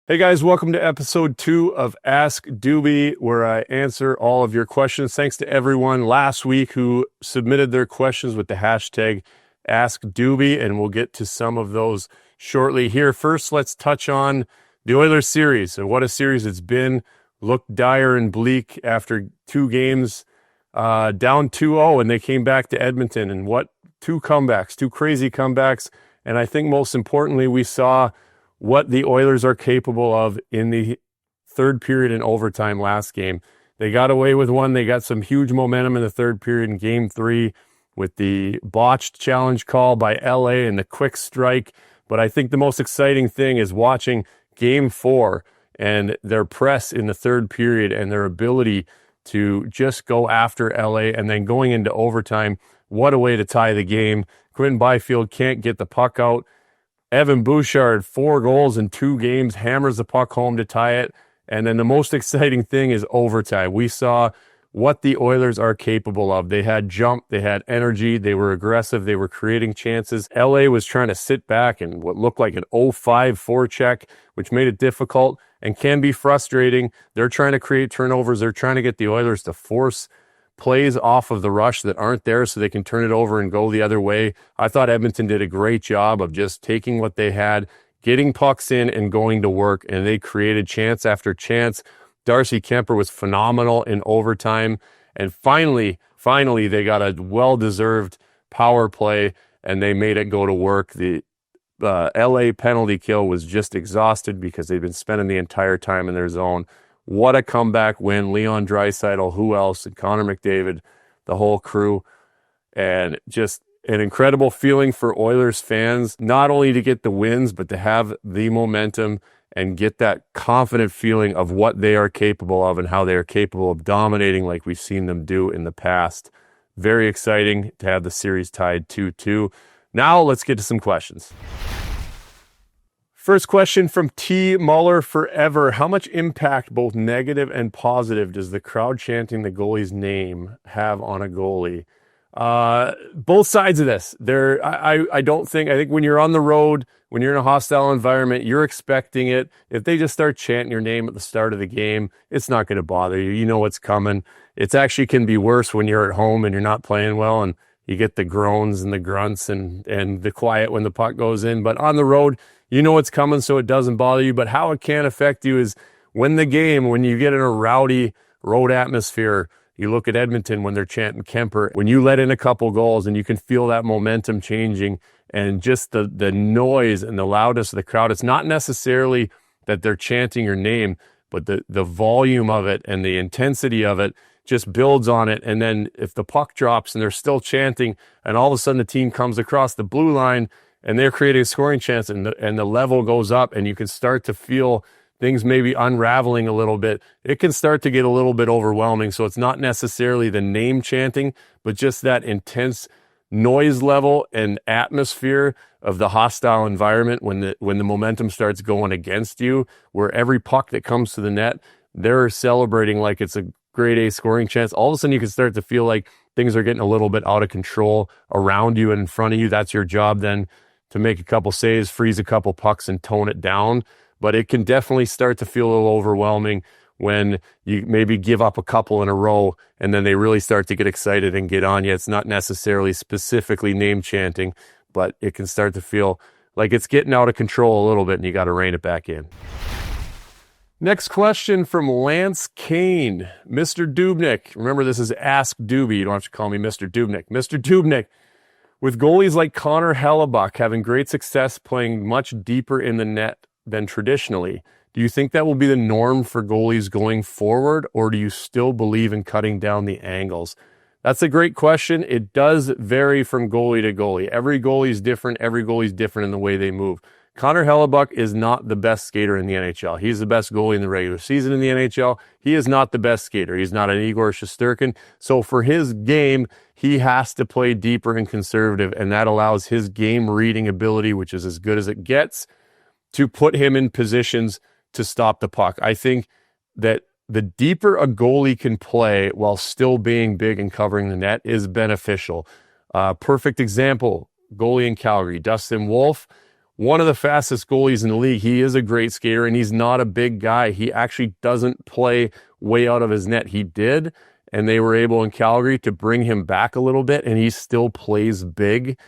Hey guys, welcome to episode 2 of Ask Dubey, where I answer all of your questions. Thanks to everyone last week who submitted their questions with the hashtag Ask Dubey, and we'll get to some of those shortly here. First, let's touch on the Oilers series and what a series it's been. Looked dire and bleak after 2 games down 2-0, and they came back to Edmonton, and what 2 comebacks, 2 crazy comebacks, and I think most importantly, we saw what the Oilers are capable of in the third period and overtime last game. They got away with one. They got some huge momentum in the third period in Game 3 with the botched challenge call by LA and the quick strike. But I think the most exciting thing is watching Game 4 and their press in the third period and their ability to just go after LA, and then going into overtime. What a way to tie the game. Quinton Byfield can't get the puck out. Evan Bouchard, 4 goals in 2 games, hammers the puck home to tie it. And then the most exciting thing is overtime. We saw what the Oilers are capable of. They had jump, they had energy, they were aggressive, they were creating chances. LA was trying to sit back and what looked like an 0-5 forecheck, which made it difficult and can be frustrating. They're trying to create turnovers. They're trying to get the Oilers to force plays off of the rush that aren't there so they can turn it over and go the other way. I thought Edmonton did a great job of just taking what they had, getting pucks in and going to work, and they created chance after chance. Darcy Kuemper was phenomenal in overtime, and finally they got a well-deserved power play and they made it go to work. The LA penalty kill was just exhausted because they've been spending the entire time in their zone. What a comeback win. Leon Draisaitl, who else? And Connor McDavid, the whole crew. And just an incredible feeling for Oilers fans, not only to get the wins, but to have the momentum and get that confident feeling of what they are capable of and how they are capable of dominating like we've seen them do in the past. Very exciting to have the series tied 2-2. Now let's get to some questions. First question from T. Muller Forever. How much impact, both negative and positive, does the crowd chanting the goalie's name have on a goalie? Both sides of this. I think when you're on the road, when you're in a hostile environment, you're expecting it. If they just start chanting your name at the start of the game, it's not going to bother you. You know what's coming. It actually can be worse when you're at home and you're not playing well and you get the groans and the grunts and the quiet when the puck goes in. But on the road, you know what's coming, so it doesn't bother you. But how it can affect you is when you get in a rowdy road atmosphere. You look at Edmonton when they're chanting Kuemper. When you let in a couple goals and you can feel that momentum changing and just the noise and the loudness of the crowd, it's not necessarily that they're chanting your name, but the volume of it and the intensity of it just builds on it. And then if the puck drops and they're still chanting and all of a sudden the team comes across the blue line and they're creating a scoring chance and the level goes up and you can start to feel things maybe unraveling a little bit, it can start to get a little bit overwhelming. So it's not necessarily the name chanting, but just that intense noise level and atmosphere of the hostile environment when the momentum starts going against you, where every puck that comes to the net, they're celebrating like it's a grade A scoring chance. All of a sudden you can start to feel like things are getting a little bit out of control around you and in front of you. That's your job then, to make a couple saves, freeze a couple pucks, and tone it down. But it can definitely start to feel a little overwhelming when you maybe give up a couple in a row and then they really start to get excited and get on you. It's not necessarily specifically name chanting, but it can start to feel like it's getting out of control a little bit and you got to rein it back in. Next question from Lance Kane. Mr. Dubnyk. Remember, this is Ask Dubey. You don't have to call me Mr. Dubnyk. Mr. Dubnyk. With goalies like Connor Hellebuyck having great success playing much deeper in the net than traditionally, do you think that will be the norm for goalies going forward, or do you still believe in cutting down the angles? That's a great question. It does vary from goalie to goalie. Every goalie is different. Every goalie is different in the way they move. Connor Hellebuyck is not the best skater in the NHL. He's the best goalie in the regular season in the NHL. He is not the best skater. He's not an Igor Shesterkin. So for his game, he has to play deeper and conservative, and that allows his game reading ability, which is as good as it gets, to put him in positions to stop the puck. I think that the deeper a goalie can play while still being big and covering the net is beneficial. Perfect example, goalie in Calgary, Dustin Wolf. one of the fastest goalies in the league. He is a great skater, and he's not a big guy. He actually doesn't play way out of his net. He did, and they were able in Calgary to bring him back a little bit, and he still plays big.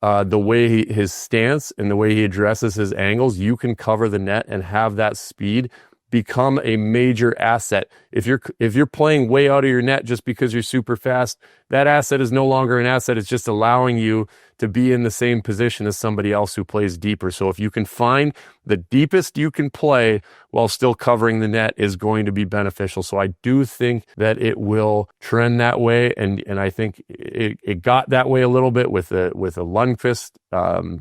The way his stance and the way he addresses his angles, you can cover the net and have that speed become a major asset. If you're playing way out of your net just because you're super fast, that asset is no longer an asset. It's just allowing you to be in the same position as somebody else who plays deeper. So if you can find the deepest you can play while still covering the net is going to be beneficial. So I do think that it will trend that way. And I think it got that way a little bit with a Lundqvist,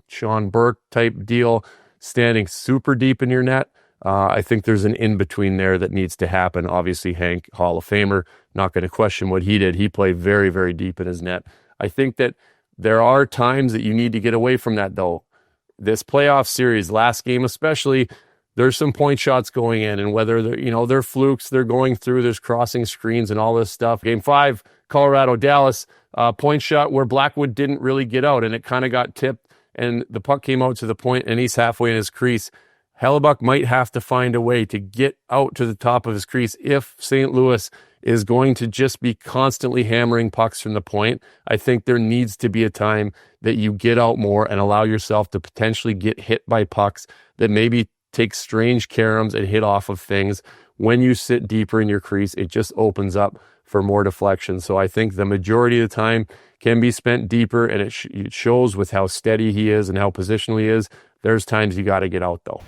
Sean Burke type deal, standing super deep in your net. I think there's an in-between there that needs to happen. Obviously, Hank, Hall of Famer, not going to question what he did. He played very, very deep in his net. I think that there are times that you need to get away from that, though. This playoff series, last game especially, there's some point shots going in, and whether they're flukes, they're going through, there's crossing screens and all this stuff. Game 5, Colorado-Dallas, point shot where Blackwood didn't really get out, and it kind of got tipped, and the puck came out to the point, and he's halfway in his crease. Hellebuck might have to find a way to get out to the top of his crease if St. Louis is going to just be constantly hammering pucks from the point. I think there needs to be a time that you get out more and allow yourself to potentially get hit by pucks that maybe take strange caroms and hit off of things. When you sit deeper in your crease, it just opens up for more deflection. So I think the majority of the time can be spent deeper, and it shows with how steady he is and how positional he is. There's times you got to get out, though.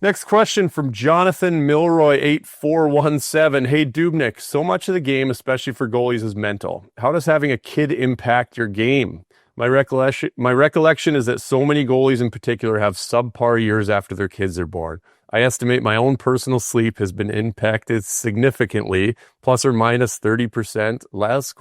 Next question from Jonathan Milroy, 8417. Hey, Dubnyk, so much of the game, especially for goalies, is mental. How does having a kid impact your game? My recollection is that so many goalies in particular have subpar years after their kids are born. I estimate my own personal sleep has been impacted significantly, plus or minus 30% less, ?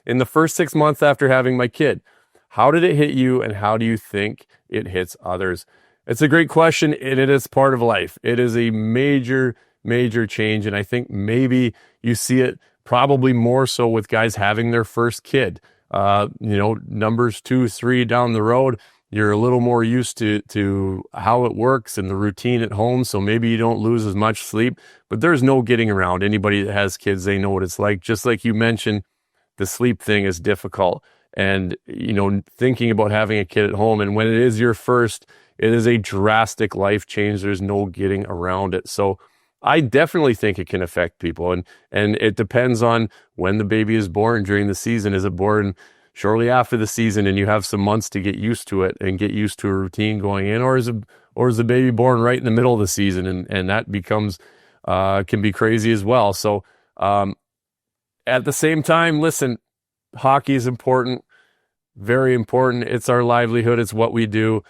In the first 6 months after having my kid. How did it hit you, and how do you think it hits others? It's a great question, and it is part of life. It is a major, major change, and I think maybe you see it probably more so with guys having their first kid. Numbers 2, 3 down the road, you're a little more used to how it works and the routine at home, so maybe you don't lose as much sleep, but there's no getting around. Anybody that has kids, they know what it's like. Just like you mentioned, the sleep thing is difficult. And, thinking about having a kid at home, and when it is your first, it is a drastic life change. There's no getting around it. So I definitely think it can affect people. And it depends on when the baby is born during the season. Is it born shortly after the season and you have some months to get used to it and get used to a routine going in? Or is the baby born right in the middle of the season? And that becomes, can be crazy as well. So at the same time, listen, hockey is important, very important. It's our livelihood. It's what we do.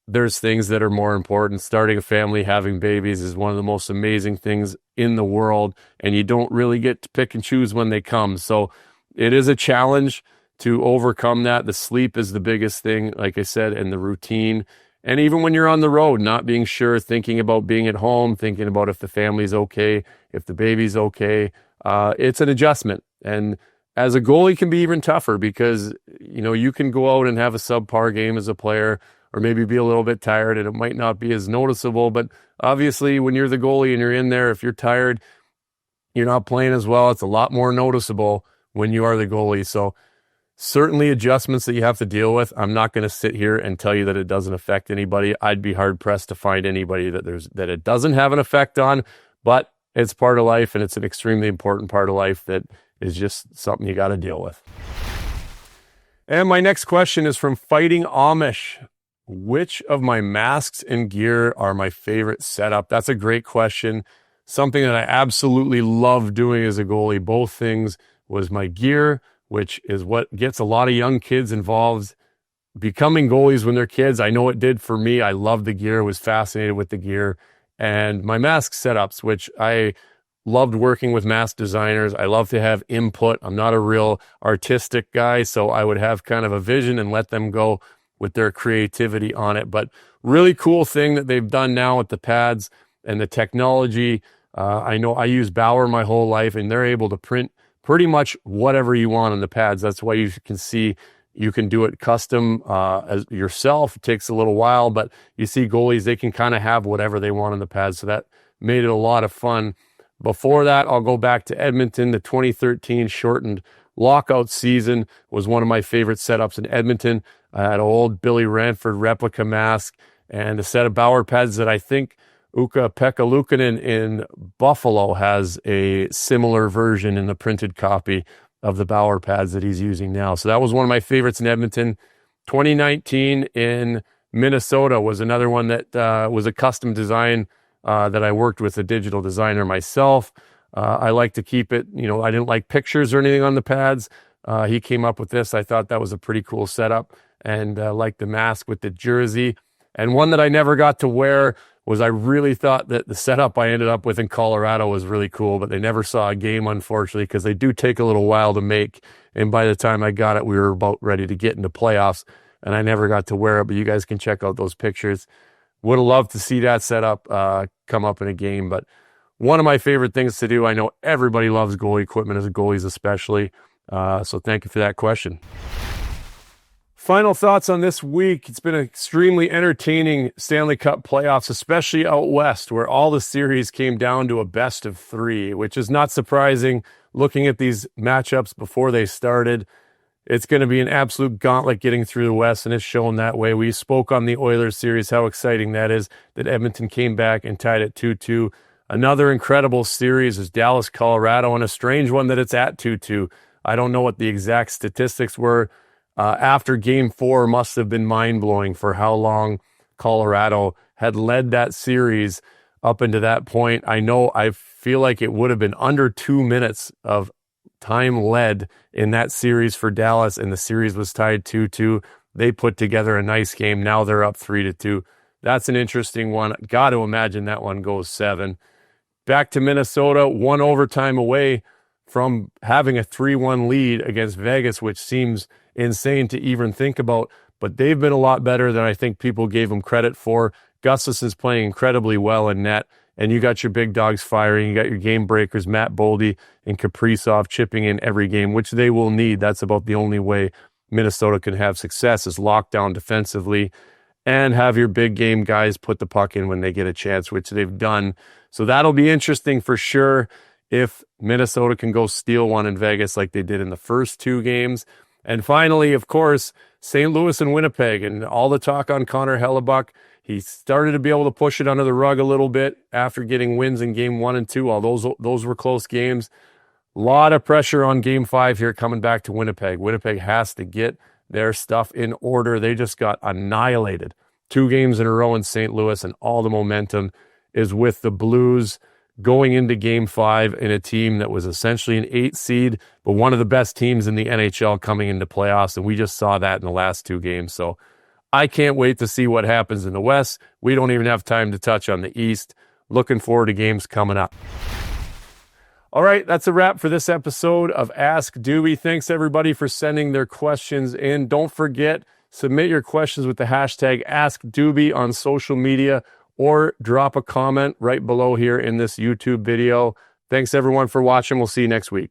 There's things that are more important. Starting a family, having babies is one of the most amazing things in the world, and you don't really get to pick and choose when they come. So it is a challenge to overcome that. The sleep is the biggest thing, like I said, and the routine. And even when you're on the road, not being sure, thinking about being at home, thinking about if the family's okay, if the baby's okay, it's an adjustment. And as a goalie can be even tougher because, you can go out and have a subpar game as a player or maybe be a little bit tired and it might not be as noticeable. But obviously when you're the goalie and you're in there, if you're tired, you're not playing as well. It's a lot more noticeable when you are the goalie. So certainly adjustments that you have to deal with. I'm not going to sit here and tell you that it doesn't affect anybody. I'd be hard pressed to find anybody that it doesn't have an effect on, but it's part of life and it's an extremely important part of life that is just something you got to deal with. And my next question is from Fighting Amish. Which of my masks and gear are my favorite setup? That's a great question. Something that I absolutely love doing as a goalie. Both things was my gear, which is what gets a lot of young kids involved becoming goalies when they're kids. I know it did for me. I loved the gear, was fascinated with the gear. And my mask setups, which I loved working with mask designers. I love to have input. I'm not a real artistic guy, so I would have kind of a vision and let them go with their creativity on it. But really cool thing that they've done now with the pads and the technology. I know I use Bauer my whole life, and they're able to print pretty much whatever you want on the pads. That's why you can see You can do it custom as yourself. It takes a little while, but you see goalies, they can kind of have whatever they want on the pads. So that made it a lot of fun. Before that, I'll go back to Edmonton. The 2013 shortened lockout season was one of my favorite setups in Edmonton. I had an old Billy Ranford replica mask and a set of Bauer pads that I think Ukko-Pekka Luukkonen in Buffalo has a similar version in the printed copy of the Bauer pads that he's using now. So that was one of my favorites in Edmonton. 2019 in Minnesota was another one that was a custom design that I worked with a digital designer myself. I like to keep it, I didn't like pictures or anything on the pads. He came up with this. I thought that was a pretty cool setup, and like the mask with the jersey. And one that I never got to wear was, I really thought that the setup I ended up with in Colorado was really cool, but they never saw a game, unfortunately, because they do take a little while to make. And by the time I got it, we were about ready to get into playoffs, and I never got to wear it, but you guys can check out those pictures. Would have loved to see that setup come up in a game, but one of my favorite things to do. I know everybody loves goalie equipment, as goalies especially, so thank you for that question. Final thoughts on this week. It's been an extremely entertaining Stanley Cup playoffs, especially out west, where all the series came down to a best of 3, which is not surprising looking at these matchups before they started. It's going to be an absolute gauntlet getting through the West, and it's shown that way. We spoke on the Oilers series, how exciting that is, that Edmonton came back and tied it 2-2. Another incredible series is Dallas, Colorado, and a strange one that it's at 2-2. I don't know what the exact statistics were. After Game 4 must have been mind-blowing for how long Colorado had led that series up into that point. I feel like it would have been under 2 minutes of time led in that series for Dallas, and the series was tied 2-2. They put together a nice game. Now they're up 3-2. That's an interesting one. Got to imagine that one goes 7. Back to Minnesota, 1 overtime away from having a 3-1 lead against Vegas, which seems insane to even think about, but they've been a lot better than I think people gave them credit for. Gustafson's playing incredibly well in net, and you got your big dogs firing. You got your game breakers, Matt Boldy and Kaprizov, chipping in every game, which they will need. That's about the only way Minnesota can have success, is lock down defensively and have your big game guys put the puck in when they get a chance, which they've done. So that'll be interesting for sure if Minnesota can go steal one in Vegas like they did in the first 2 games. And finally, of course, St. Louis and Winnipeg, and all the talk on Connor Hellebuck. He started to be able to push it under the rug a little bit after getting wins in Game 1 and 2. All those were close games. A lot of pressure on Game 5 here coming back to Winnipeg. Winnipeg has to get their stuff in order. They just got annihilated 2 games in a row in St. Louis, and all the momentum is with the Blues going into Game 5 in a team that was essentially an 8 seed, but one of the best teams in the NHL coming into playoffs, and we just saw that in the last 2 games. So I can't wait to see what happens in the West. We don't even have time to touch on the East. Looking forward to games coming up. All right, that's a wrap for this episode of Ask Dubey. Thanks, everybody, for sending their questions in. Don't forget, submit your questions with the hashtag AskDubey on social media, or drop a comment right below here in this YouTube video. Thanks, everyone, for watching. We'll see you next week.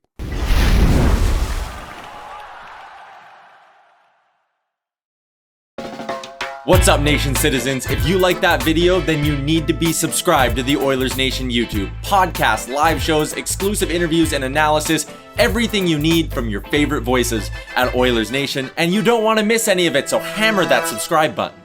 What's up, Nation citizens? If you like that video, then you need to be subscribed to the Oilers Nation YouTube. Podcasts, live shows, exclusive interviews, and analysis. Everything you need from your favorite voices at Oilers Nation. And you don't want to miss any of it, so hammer that subscribe button.